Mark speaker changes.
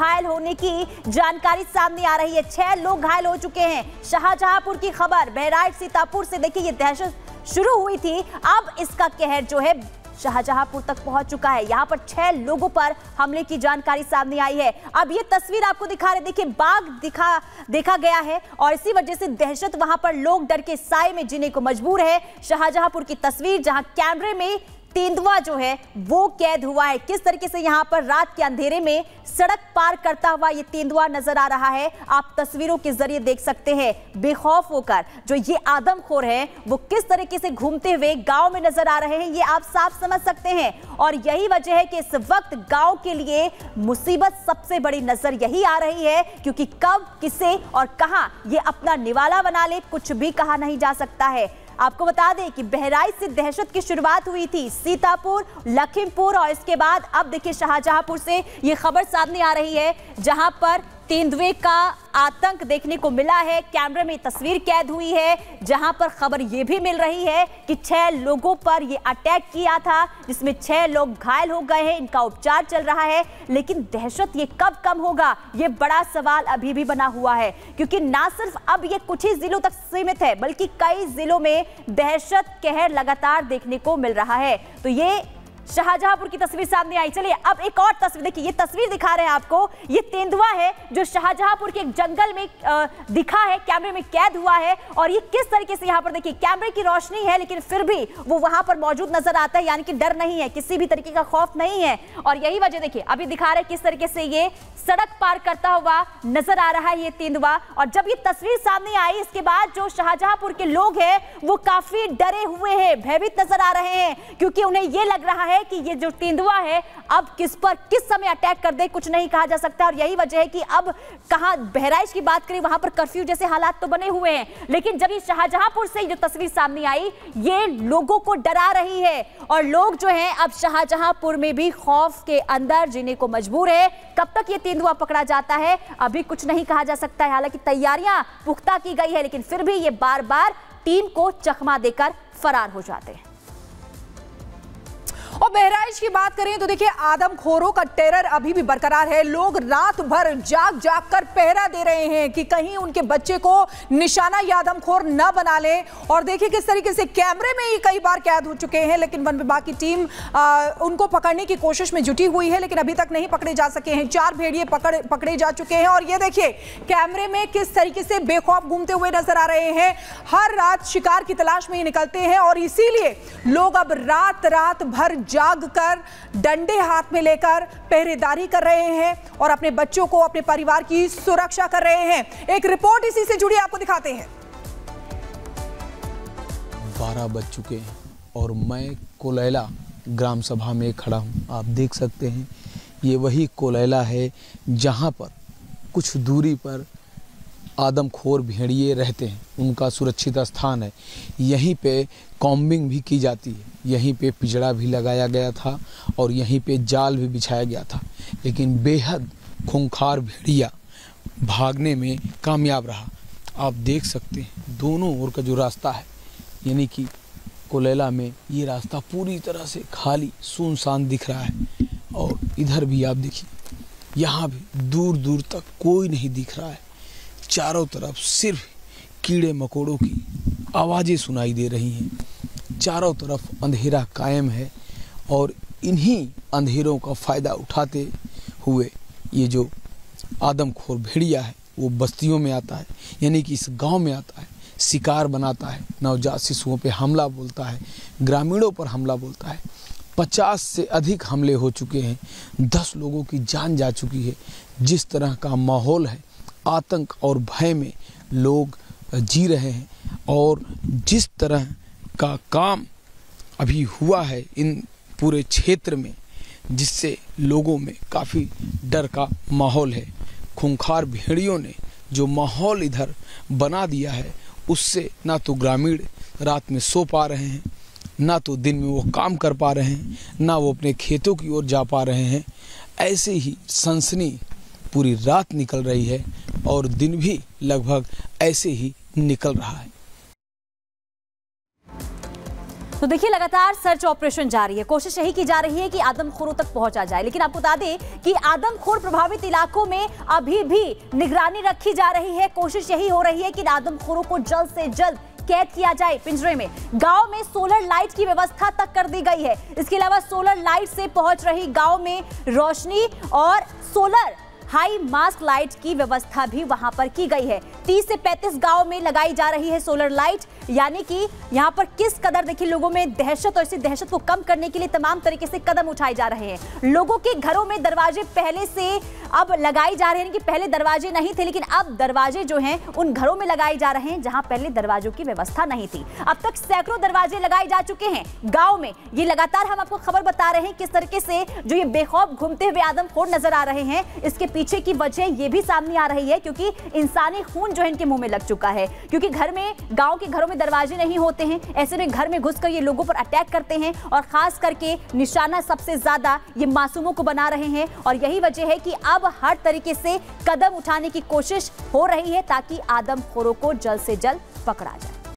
Speaker 1: घायल होने की जानकारी सामने आ रही है। 6 लोग घायल हो चुके हैं। शाहजहांपुर की खबर, बहराइच सीतापुर से देखिए ये दहशत शुरू हुई थी, अब इसका कहर जो है शाहजहांपुर तक पहुंच चुका है। यहां पर 6 लोगों पर हमले की जानकारी सामने आई है। अब ये तस्वीर आपको दिखा रहे, देखिए बाघ देखा गया है और इसी वजह से दहशत वहां पर लोग डर के साए में जीने को मजबूर है। शाहजहांपुर की तस्वीर जहां कैमरे में तेंदुआ जो है वो कैद हुआ है। किस तरीके से यहां पर रात के अंधेरे में सड़क पार करता हुआ ये तेंदुआ नजर आ रहा है, आप तस्वीरों के जरिए देख सकते हैं। बेखौफ होकर जो ये आदमखोर है वो किस तरीके से घूमते हुए गांव में नजर आ रहे हैं, ये आप साफ समझ सकते हैं। और यही वजह है कि इस वक्त गांव के लिए मुसीबत सबसे बड़ी नजर यही आ रही है, क्योंकि कब, किसे और कहां ये अपना निवाला बना ले कुछ भी कहा नहीं जा सकता है। आपको बता दें कि बहराइच से दहशत की शुरुआत हुई थी, सीतापुर, लखीमपुर और इसके बाद अब देखिए शाहजहांपुर से ये खबर सामने आ रही है जहां पर तेंदुए का आतंक देखने को मिला है। कैमरे में तस्वीर कैद हुई है जहां पर खबर यह भी मिल रही है कि 6 लोगों पर यह अटैक किया था, जिसमें 6 लोग घायल हो गए हैं, इनका उपचार चल रहा है। लेकिन दहशत ये कब कम होगा, ये बड़ा सवाल अभी भी बना हुआ है, क्योंकि ना सिर्फ अब ये कुछ ही जिलों तक सीमित है बल्कि कई जिलों में दहशत कहर लगातार देखने को मिल रहा है। तो ये शाहजहांपुर की तस्वीर सामने आई। चलिए अब एक और तस्वीर देखिए, ये तस्वीर दिखा रहे हैं आपको, ये तेंदुआ है जो शाहजहांपुर के एक जंगल में दिखा है, कैमरे में कैद हुआ है। और ये किस तरीके से यहाँ पर देखिए कैमरे की रोशनी है लेकिन फिर भी वो वहां पर मौजूद नजर आता है, यानी कि डर नहीं है, किसी भी तरीके का खौफ नहीं है। और यही वजह देखिए अभी दिखा रहे किस तरीके से ये सड़क पार करता हुआ नजर आ रहा है ये तेंदुआ। और जब ये तस्वीर सामने आई इसके बाद जो शाहजहांपुर के लोग हैं वो काफी डरे हुए हैं, भयभीत नजर आ रहे हैं, क्योंकि उन्हें ये लग रहा है कि ये जो तेंदुआ है अब किस पर किस समय अटैक कर दे कुछ नहीं कहा जा सकता। और यही वजह है कि अब कहां बहराइच की बात करें वहां पर कर्फ्यू जैसे हालात तो बने हुए हैं, लेकिन जब ये शाहजहांपुर से जो तस्वीर सामने आई ये लोगों को डरा रही है और लोग जो हैं अब शाहजहांपुर में भी खौफ के अंदर जीने को मजबूर है। कब तक ये तेंदुआ पकड़ा जाता है अभी कुछ नहीं कहा जा सकता है। हालांकि तैयारियां पुख्ता की गई है लेकिन फिर भी ये बार बार टीम को चकमा देकर फरार हो जाते हैं।
Speaker 2: और बहराइच की बात करें तो देखिए आदमखोरों का टेरर अभी भी बरकरार है। लोग रात भर जाग जाग कर पहरा दे रहे हैं कि कहीं उनके बच्चे को निशाना ये आदमखोर न बना ले। और देखिए किस तरीके से कैमरे में ही कई बार कैद हो चुके हैं, लेकिन वन विभाग की टीम उनको पकड़ने की कोशिश में जुटी हुई है, लेकिन अभी तक नहीं पकड़े जा सके हैं। 4 भेड़िए पकड़े जा चुके हैं और ये देखिए कैमरे में किस तरीके से बेखौफ घूमते हुए नजर आ रहे हैं। हर रात शिकार की तलाश में ही निकलते हैं और इसीलिए लोग अब रात भर जागकर डंडे हाथ में लेकर पहरेदारी कर रहे हैं और अपने बच्चों को, अपने परिवार की सुरक्षा कर रहे हैं। एक रिपोर्ट इसी से जुड़ी आपको दिखाते हैं।
Speaker 3: 12 बज चुके हैं और मैं कोलैला ग्राम सभा में खड़ा हूं। आप देख सकते हैं ये वही कोलैला है जहां पर कुछ दूरी पर आदमखोर भेड़िए रहते हैं, उनका सुरक्षित स्थान है। यहीं पे कॉम्बिंग भी की जाती है, यहीं पे पिंजड़ा भी लगाया गया था और यहीं पे जाल भी बिछाया गया था, लेकिन बेहद खूंखार भेड़िया भागने में कामयाब रहा। आप देख सकते हैं दोनों ओर का जो रास्ता है, यानी कि कोलैला में ये रास्ता पूरी तरह से खाली सुनसान दिख रहा है। और इधर भी आप देखिए, यहाँ भी दूर दूर तक कोई नहीं दिख रहा है। चारों तरफ सिर्फ कीड़े मकोड़ों की आवाज़ें सुनाई दे रही हैं। चारों तरफ अंधेरा कायम है और इन्हीं अंधेरों का फ़ायदा उठाते हुए ये जो आदमखोर भेड़िया है वो बस्तियों में आता है, यानी कि इस गांव में आता है, शिकार बनाता है, नवजात शिशुओं पे हमला बोलता है, ग्रामीणों पर हमला बोलता है। 50 से अधिक हमले हो चुके हैं, 10 लोगों की जान जा चुकी है। जिस तरह का माहौल है, आतंक और भय में लोग जी रहे हैं और जिस तरह का काम अभी हुआ है इन पूरे क्षेत्र में, जिससे लोगों में काफ़ी डर का माहौल है। खूंखार भेड़ियों ने जो माहौल इधर बना दिया है उससे ना तो ग्रामीण रात में सो पा रहे हैं, ना तो दिन में वो काम कर पा रहे हैं, ना वो अपने खेतों की ओर जा पा रहे हैं। ऐसे ही सनसनी पूरी रात निकल रही है और दिन भी लगभग ऐसे ही निकल रहा है।
Speaker 1: तो देखिए लगातार सर्च ऑपरेशन जारी है, कोशिश यही की जा रही है कि आदमखोरों तक पहुंचा जाए। लेकिन आपको बता दें कि आदमखोर प्रभावित इलाकों में अभी भी निगरानी रखी जा रही है। कोशिश यही हो रही है कि आदमखोरों को जल्द से जल्द कैद किया जाए पिंजरे में। गांव में सोलर लाइट की व्यवस्था तक कर दी गई है। इसके अलावा सोलर लाइट से पहुंच रही गांव में रोशनी और सोलर हाई मास्क लाइट की व्यवस्था भी वहां पर की गई है। 30 से 35 गांव में लगाई जा रही है सोलर लाइट, यानी कि यहां पर किस कदर देखिए लोगों में दहशत, और इसी दहशत को कम करने के लिए तमाम तरीके से कदम उठाए जा रहे हैं। लोगों के घरों में दरवाजे पहले से अब लगाए जा रहे हैं कि पहले दरवाजे नहीं थे, लेकिन अब दरवाजे जो हैं उन घरों में लगाए जा रहे हैं जहां पहले दरवाजों की व्यवस्था नहीं थी। अब तक सैकड़ों दरवाजे लगाए जा चुके हैं गांव में। ये लगातार हम आपको खबर बता रहे हैं किस तरीके से जो ये बेखौफ घूमते हुए आदमखोर नजर आ रहे हैं। इसके पीछे की वजह ये भी सामने आ रही है क्योंकि इंसानी खून जो है इनके मुंह में लग चुका है, क्योंकि घर में, गांव के घरों में दरवाजे नहीं होते हैं। ऐसे में घर में घुसकर ये लोगों पर अटैक करते हैं और खास करके निशाना सबसे ज्यादा ये मासूमों को बना रहे हैं। और यही वजह है कि अब हर तरीके से कदम उठाने की कोशिश हो रही है ताकि आदमखोरों को जल्द से जल्द पकड़ा जाए।